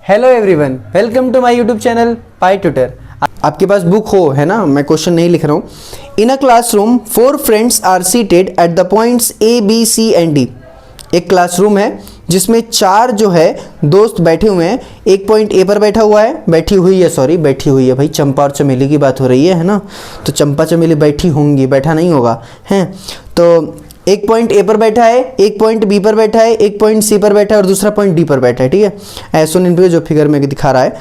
Hello everyone, welcome to my YouTube channel Pi Tutor. आपके पास book हो, है ना, मैं क्वेश्चन नहीं लिख रहा हूँ। In a classroom 4 friends are seated at the points A B C and D. एक क्लासरूम है जिसमें 4 जो है दोस्त बैठे हुए हैं। एक पॉइंट ए पर बैठा हुआ है, बैठी हुई है भाई, चंपा और चमेली की बात हो रही है ना, तो चंपा चमेली बैठी होंगी, बैठा नहीं होगा, हैं। तो एक पॉइंट ए पर बैठा है, एक पॉइंट बी पर बैठा है, एक पॉइंट सी पर बैठा है और दूसरा पॉइंट डी पर बैठा है, ठीक है। ऐसा इन पे जो फिगर में दिखा रहा है।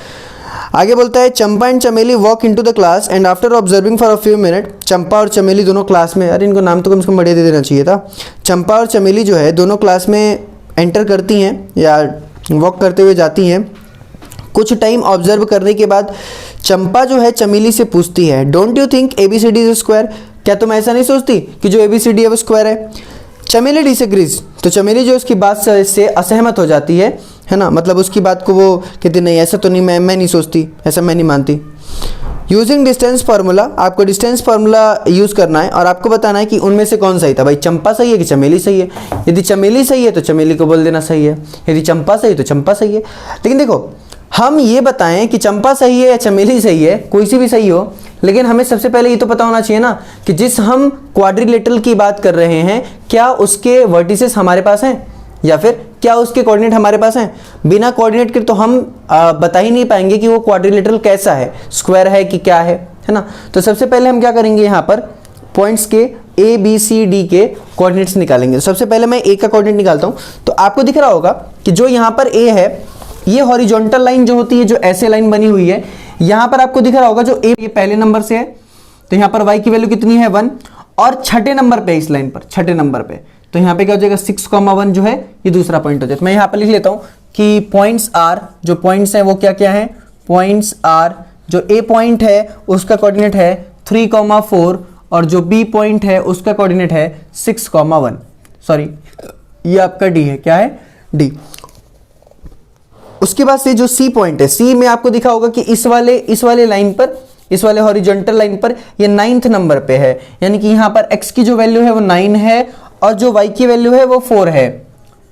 आगे बोलता है Champa and Chameli walk into the class and after observing for a few minute. Champa और चमेली दोनों क्लास में, अरे इनको नाम तो कम से कम बढ़िया दे देना चाहिए था। चंपा और चमेली जो है दोनों क्लास में एंटर करती हैं या वॉक करते हुए जाती हैं। कुछ टाइम ऑब्जर्व करने के बाद चंपा जो है चमेली से पूछती है, don't you think ABCD is square? क्या तुम ऐसा नहीं सोचती कि जो ABCD है वो स्क्वायर है? चमेली डिसएग्रीज, तो चमेली जो उसकी बात से असहमत हो जाती है ना, मतलब उसकी बात को वो कहती नहीं, ऐसा तो नहीं, मैं नहीं सोचती, ऐसा मैं नहीं मानती। यूजिंग डिस्टेंस फार्मूला, आपको डिस्टेंस फार्मूला यूज़ करना है और आपको बताना है कि उनमें से कौन सही था। भाई चंपा सही है कि चमेली सही है? यदि चमेली सही है तो चमेली को बोल देना सही है, यदि चंपा सही है तो चंपा सही है। लेकिन देखो, हम ये बताएं कि चंपा सही है या चमेली सही है, कोई सी भी सही हो, लेकिन हमें सबसे पहले ये तो पता होना चाहिए ना कि जिस हम क्वाड्रिलेटरल की बात कर रहे हैं क्या उसके वर्टिसेस हमारे पास हैं या फिर क्या उसके कोऑर्डिनेट हमारे पास हैं। बिना कोऑर्डिनेट के तो हम बता ही नहीं पाएंगे कि वो क्वाड्रिलेटरल कैसा है, स्क्वायर है कि क्या है ना। तो सबसे पहले हम क्या करेंगे, यहाँ पर पॉइंट्स के A B C D के कोऑर्डिनेट्स निकालेंगे। तो सबसे पहले मैं A का कोऑर्डिनेट निकालता हूँ। तो आपको दिख रहा होगा कि जो यहाँ पर A है, ये हॉरिजॉन्टल लाइन जो होती है, जो ऐसे लाइन बनी हुई है, यहाँ पर आपको दिख रहा होगा जो A ये पहले नंबर से है, तो यहाँ पर y की वैल्यू कितनी है 1, और छठे नंबर पे इस लाइन पर, छठे नंबर पे, तो यहाँ पे क्या हो जाएगा 6,1 जो है ये दूसरा पॉइंट हो जाए। तो मैं यहाँ पर लिख लेता हूँ कि पॉइंट्स आर, जो पॉइंट्स हैं वो क्या क्या है, पॉइंट्स आर, जो A पॉइंट है उसका कोऑर्डिनेट है 3,4 और जो B पॉइंट है उसका कोऑर्डिनेट है 6,1। सॉरी, ये आपका D है, क्या है D। उसके बाद से जो C पॉइंट है, C में आपको दिखा होगा कि इस वाले लाइन पर, इस वाले हॉरिजॉन्टल लाइन पर ये 9th नंबर पे है, यानी कि यहाँ पर x की जो वैल्यू है वो 9 है और जो y की वैल्यू है वो 4 है,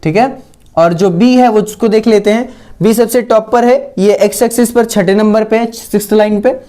ठीक है। और जो B है वो उसको देख लेते हैं। B सबसे टॉप पर है, ये x एक्सिस पर छठे नंबर पे है, 6th लाइन पे,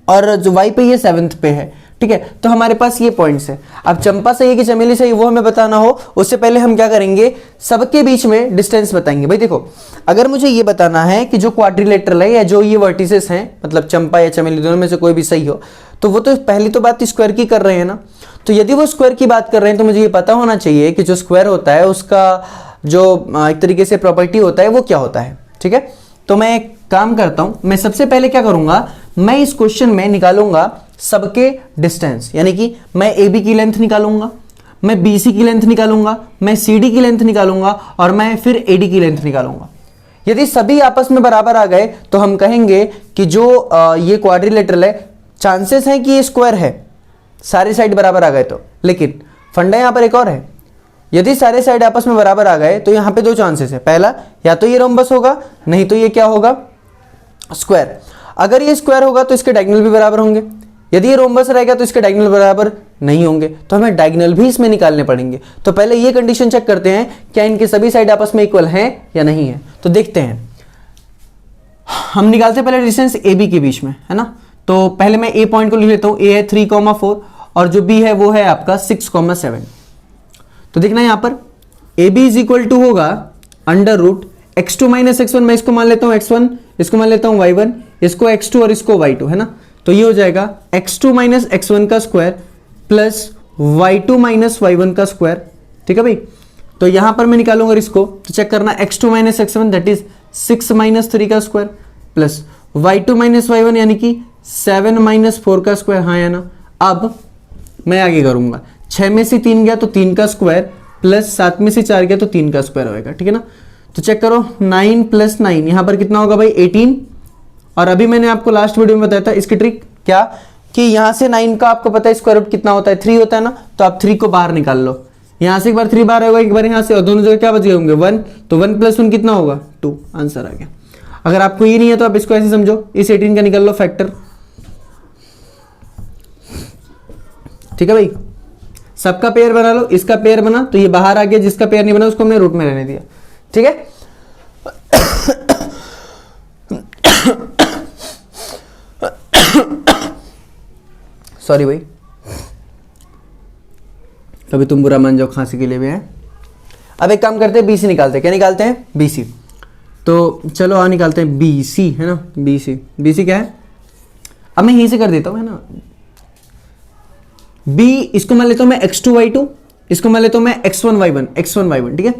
और जो y पे ये 7th पे है, ठीक है। तो हमारे पास ये पॉइंट्स है। अब चंपा सही है कि चमेली सही है वो हमें बताना हो, उससे पहले हम क्या करेंगे, सबके बीच में डिस्टेंस बताएंगे। भाई देखो, अगर मुझे ये बताना है कि जो क्वाड्रिलेटरल है या जो ये वर्टिसेस हैं, मतलब चंपा या चमेली दोनों में से कोई भी सही हो, तो वो तो पहली तो बात स्क्वायर की कर रहे हैं ना। तो यदि वो स्क्वायर की बात कर रहे हैं तो मुझे ये पता होना चाहिए कि जो स्क्वायर होता है उसका जो एक तरीके से प्रॉपर्टी होता है वो क्या होता है, ठीक है। तो मैं एक काम करता हूं, मैं सबसे पहले क्या करूंगा, मैं इस क्वेश्चन में निकालूंगा सबके डिस्टेंस, यानी कि मैं AB की लेंथ निकालूंगा, मैं BC की लेंथ निकालूंगा, मैं CD की लेंथ निकालूंगा और मैं फिर AD की लेंथ निकालूंगा। यदि सभी आपस में बराबर आ गए तो हम कहेंगे कि जो ये क्वाड्रिलेटरल है, चांसेस हैं कि ये स्क्वायर है, सारे साइड बराबर आ गए तो। लेकिन फंडा यहां पर एक और है, यदि सारे साइड आपस में बराबर आ गए तो यहां पे 2 चांसेस है। पहला, या तो ये रोम्बस होगा, नहीं तो ये क्या होगा, स्क्वायर। अगर ये स्क्वायर होगा तो इसके डायगोनल भी बराबर होंगे, यदि ये रोम्बस रहेगा तो इसके डायगोनल बराबर नहीं होंगे, तो हमें डायगोनल भी इसमें निकालने पड़ेंगे। तो पहले ये कंडीशन चेक करते हैं क्या इनके सभी साइड आपस में इक्वल हैं या नहीं है। तो देखते हैं, हम निकालते पहले डिस्टेंस AB के बीच में, है ना। तो पहले मैं A पॉइंट को लिख लेता हूं, A है 3,4 और जो B है वो है आपका 6,7। तो देखना यहां पर AB इज इक्वल टू होगा under root x2 minus x1, मैं इसको मान लेता हूं x1, इसको मान लेता हूं y1, इसको x2 और इसको y2, है ना। तो ये हो जाएगा x2 माइनस x1 का square plus y2 minus y1 का स्क्वायर, ठीक है भाई। तो यहां पर मैं निकालूंगा इसको, तो चेक करना x2 minus x1 that is 6 minus 3 का square plus y2 minus y1 यानी कि 7 माइनस 4 का स्क्वायर, हाँ या ना। अब मैं आगे करूंगा, 6 में से 3 गया तो 3 का स्क्वायर प्लस 7 में से 4 गया तो 3 का स्क्वायर होगा, ठीक है ना। तो चेक करो 9 प्लस 9 यहां पर कितना होगा भाई 18। और अभी मैंने आपको लास्ट वीडियो में बताया था इसकी ट्रिक क्या, कि यहां से 9 का आपको पता है स्क्वायर रूट कितना होता है, 3 होता है ना। तो आप 3 को बाहर निकाल लो, यहां से एक बार 3 बाहर होगा, एक बार यहां से, और दोनों जगह क्या बच गए होंगे 1, तो 1 प्लस 1 कितना होगा 2, आंसर आ गया। अगर आपको ये नहीं है तो आप इसको ऐसे समझो, इस 18 का निकाल लो फैक्टर, ठीक है भाई। सबका पेयर बना लो, इसका पेयर बना तो ये बाहर आ गया, जिसका पेयर नहीं बना उसको हमने रूट में रहने दिया, ठीक है। सॉरी भाई, कभी तुम बुरा मान जाओ, खांसी के लिए भी है। अब एक काम करते हैं, BC निकालते हैं। क्या निकालते हैं? BC। तो चलो आ निकालते हैं BC, है ना। BC क्या है? अब मैं यहीं से कर देता हूं, है ना। B इसको मान लेता हूं मैं x2y2, इसको मान लेता हूं मैं x1y1, ठीक है।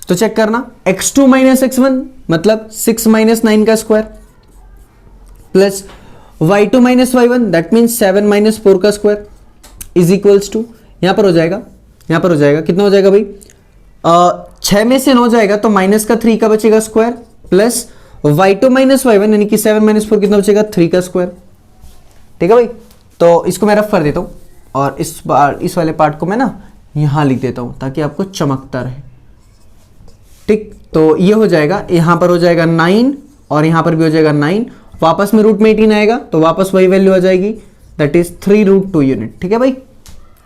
तो चेक करना, x2 माइनस x1 मतलब 6 माइनस 9 का square, plus y2 minus y1 that means 7 minus 4 का स्क्वायर इज इक्वल्स टू, यहां पर हो जाएगा, कितना हो जाएगा भाई? 6 में से 9 जाएगा तो माइनस का 3 का बचेगा square, plus y2 minus y1 यानी कि 7 माइनस 4 कितना बचेगा? 3 का स्क्वायर। ठीक है भाई, तो इसको मैं रफ कर देता हूं और इस वाले पार्ट को मैं ना यहां लिख देता हूं ताकि आपको चमकता रहे। ठीक, तो ये हो जाएगा, यहां पर हो जाएगा 9 और यहां पर भी हो जाएगा 9, वापस में रूट में 18 आएगा तो वापस वही वैल्यू आ जाएगी, दैट इज 3√2 यूनिट। ठीक है भाई,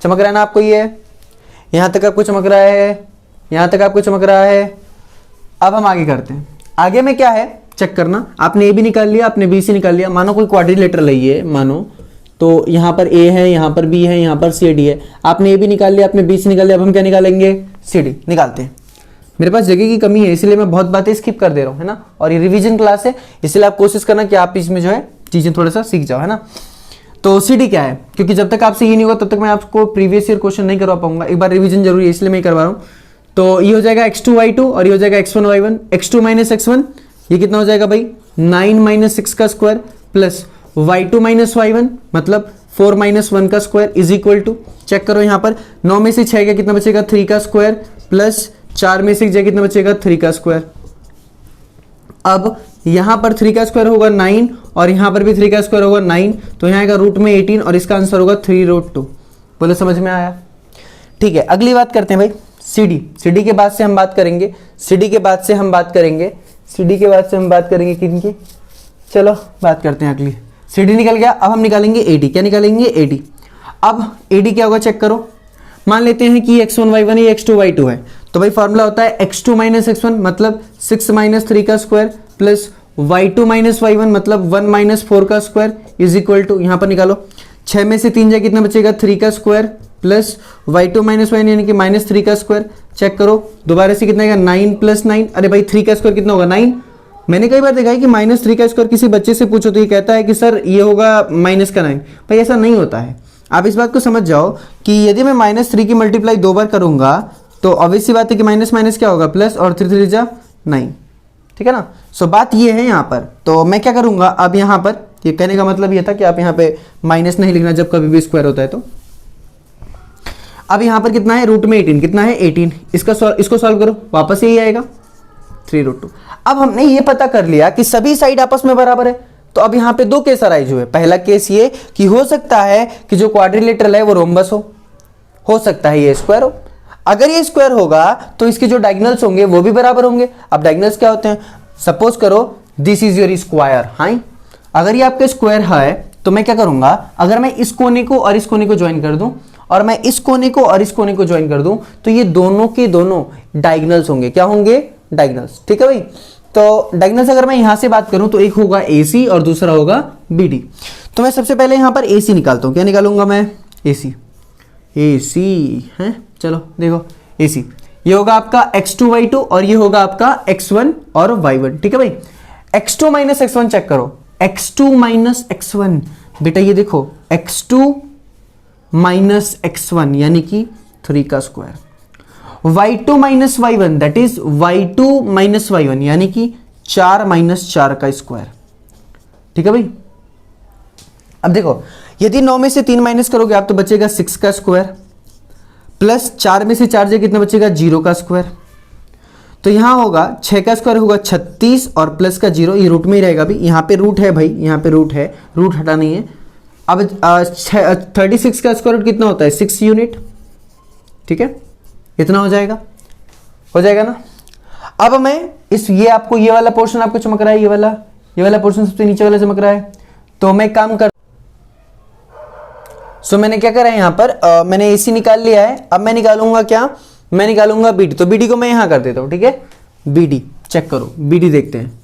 चमक रहा है ना आपको? ये यहां तक आपको चमक रहा है, यहां तक आपको चमक रहा है। अब हम आगे करते हैं। आगे में क्या है चेक करना, आपने ए भी निकाल लिया, आपने बी सी निकाल लिया। मानो कोई क्वाड्रिलेटरल है ये, मानो तो यहां पर ए है, यहां पर बी है, यहां पर सी डी है। आपने ए भी निकाल लिया, आपने बी सी निकाल लिया। अब हम क्या निकालेंगे? सी डी निकालते हैं। मेरे पास जगह की कमी है इसलिए मैं बहुत बातें स्किप कर दे रहा हूं, है ना। और ये रिवीजन क्लास है इसलिए आप कोशिश करना कि आप इसमें जो है चीजें थोड़ा सा सीख जाओ, है ना। तो सी डी क्या है, क्योंकि जब तक आपसे ये नहीं होगा तब तक मैं आपको प्रीवियस ईयर क्वेश्चन नहीं करवा पाऊंगा। एक बार रिवीजन जरूरी है इसलिए मैं करवा रहा हूं। तो ये हो जाएगा x2y2 और ये हो जाएगा x1y1। x2 माइनस x1 ये कितना हो जाएगा भाई? 9 माइनस 6 का square, plus y2 minus y1 मतलब 4 माइनस 1 का square is equal to, check करो यहाँ पर 9 में से 6 का कितना बचेगा? 3 का स्क्वायर, प्लस 4 में से कितना बचेगा? 3 का स्क्वायर। अब यहां पर 3 का स्क्वायर होगा 9 और यहां पर भी 3 का स्क्वायर होगा 9, तो यहां आएगा रूट में 18 और इसका आंसर होगा 3√2। बोले समझ में आया? ठीक है, अगली बात करते हैं भाई सीडी के बाद से हम बात करेंगे, सीडी के बाद से हम बात करेंगे किनकी? चलो बात करते हैं अगली। सीडी निकल गया, अब हम निकालेंगे एडी। क्या निकालेंगे? एडी। अब एडी क्या होगा चेक करो। मान लेते हैं कि x1y1 या x2y2 है, तो भाई फॉर्मूला होता है x2 माइनस x1 मतलब 6 माइनस 3 का square, plus y2 minus y1 मतलब 1 माइनस 4 का स्क्वायर इज इक्वल टू, यहां पर निकालो 6 में से 3 जाए कितना बचेगा? 3 का square, plus y2 minus y1 यानी कि माइनस 3 का स्क्वायर। चेक करो दोबारा से कितना आएगा? 9 प्लस 9। अरे भाई 3 का स्क्वायर कितना होगा? 9। मैंने कई बार देखा है कि माइनस 3 का स्क्वायर किसी बच्चे से पूछो तो ये कहता है कि सर ये होगा माइनस का 9। भाई ऐसा नहीं होता है, आप इस बात को समझ जाओ कि यदि मैं माइनस 3 की मल्टीप्लाई 2 बार करूंगा तो ऑब्वियस सी बात है कि माइनस माइनस क्या होगा? प्लस, और 3 3 जा 9। ठीक है ना। सो बात ये है यहाँ पर, तो मैं क्या करूंगा अब यहाँ पर, ये कहने का मतलब ये था कि आप यहाँ पे माइनस नहीं लिखना जब कभी भी स्क्वायर होता है। तो अब यहाँ पर कितना है? रूट में 18, कितना है? 18। इसको सॉल्व करो, वापस यही आएगा 3√2। अब हमने ये पता कर लिया कि सभी साइड आपस में बराबर है, तो अब यहाँ पे दो केस अराइज हुए। पहला केस ये कि हो सकता है कि जो क्वाड्रिलेटरल है वो रोम्बस हो सकता है ये स्क्वायर हो। अगर ये स्क्वायर होगा तो इसके जो डायगोनल्स होंगे वो भी बराबर होंगे। अब डायगोनल्स क्या होते हैं? सपोज करो दिस इज योर स्क्वायर। हाँ, अगर ये आपका स्क्वायर है तो मैं क्या करूंगा? अगर मैं इस कोने को और इस कोने को ज्वाइन कर दूं और मैं इस कोने को और इस कोने को ज्वाइन कर दूं तो ये दोनों के दोनों डायगोनल्स होंगे। क्या होंगे? डायगोनल्स। ठीक है भाई, तो डायगोनल्स अगर मैं यहां से बात करूं तो एक होगा AC और दूसरा होगा BD। तो मैं सबसे पहले यहां पर AC निकालता हूं। क्या निकालूंगा मैं? AC है। चलो देखो AC ये होगा आपका x2y2 और ये होगा आपका x1 और y1। ठीक है भाई, x2 माइनस x1 चेक करो। x2 माइनस x1 बेटा ये देखो x2 माइनस x1 यानी कि 3 का square, y2 minus y1 that is y2 minus y1 यानी कि 4 माइनस 4 का स्क्वायर। ठीक है भाई, अब देखो यदि 9 में से 3 माइनस करोगे आप तो बचेगा 6 का स्क्वायर, प्लस 4 में से 4 जाए कितना बचेगा? 0 का स्क्वायर। तो यहां होगा 6 का स्क्वायर होगा 36 और प्लस का 0, ये रूट में ही रहेगा भाई। यहां पे रूट है भाई, यहां पे रूट है, रूट हटा नहीं है। अब 36 का स्क्वायर रूट कितना होता है? 6 यूनिट। ठीक है, इतना हो जाएगा ना। अब मैं ये आपको ये वाला पोर्शन आपको चमक रहा है, ये वाला पोर्शन सबसे नीचे वाला चमक रहा है। तो मैं काम कर मैंने क्या करा है यहाँ पर मैंने AC निकाल लिया है। अब मैं निकालूंगा क्या? मैं निकालूंगा BD। तो BD को मैं यहां कर देता हूं। ठीक है, BD चेक करो, BD देखते हैं।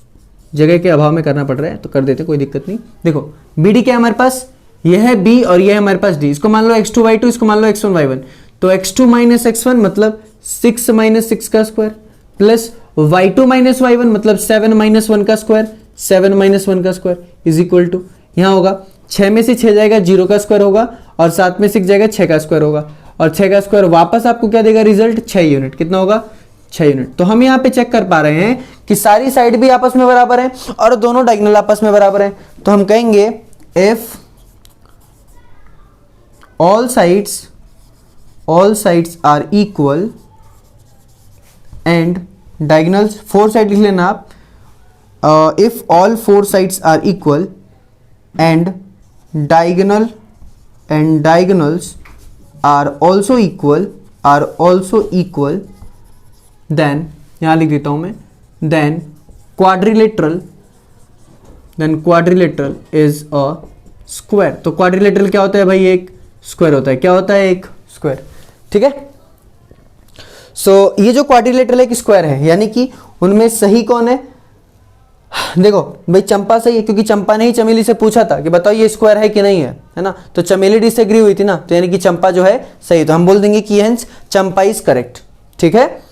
जगह के अभाव में करना पड़ रहा है तो कर देते, कोई दिक्कत नहीं। देखो BD क्या है हमारे पास? ये है b और ये है हमारे पास d। इसको मान लो x2 y2, इसको मान लो x1 y1। तो x2 माइनस x1 मतलब 6 माइनस 6 का square, plus y2 minus y1 मतलब 7 माइनस 1 का स्क्वायर, 7 माइनस 1 का स्क्वायर इज इक्वल टू, यहाँ होगा 6 में से 6 जाएगा 0 का स्क्वायर होगा, और 7 में 6 जाएगा 6 का स्क्वायर होगा, और 6 का स्क्वायर वापस आपको क्या देगा रिजल्ट, 6 यूनिट। कितना होगा, 6 यूनिट। तो हम यहाँ पे चेक कर पा रहे हैं कि सारी साइड भी आपस में बराबर है और दोनों डायगोनल आपस में बराबर है। तो हम कहेंगे if all sides are equal and diagonals, 4 side लिख लेना आप, if all 4 sides are equal and diagonals are also equal, then यहाँ लिख देता हूँ मैं, then quadrilateral is a square। तो quadrilateral क्या होता है भाई, एक स्क्वायर होता है। क्या होता है, एक स्क्वायर। ठीक है, सो ये जो क्वाड्रिलेटरल एक स्क्वायर है, यानी कि उनमें सही कौन है। देखो भाई चंपा सही है, क्योंकि चंपा ने ही चमेली से पूछा था कि बताओ ये स्क्वायर है कि नहीं है ना। तो चमेली डिसएग्री हुई थी ना, तो यानी कि चंपा जो है सही। तो हम बोल देंगे कि हेंस चंपा इज करेक्ट। ठीक है।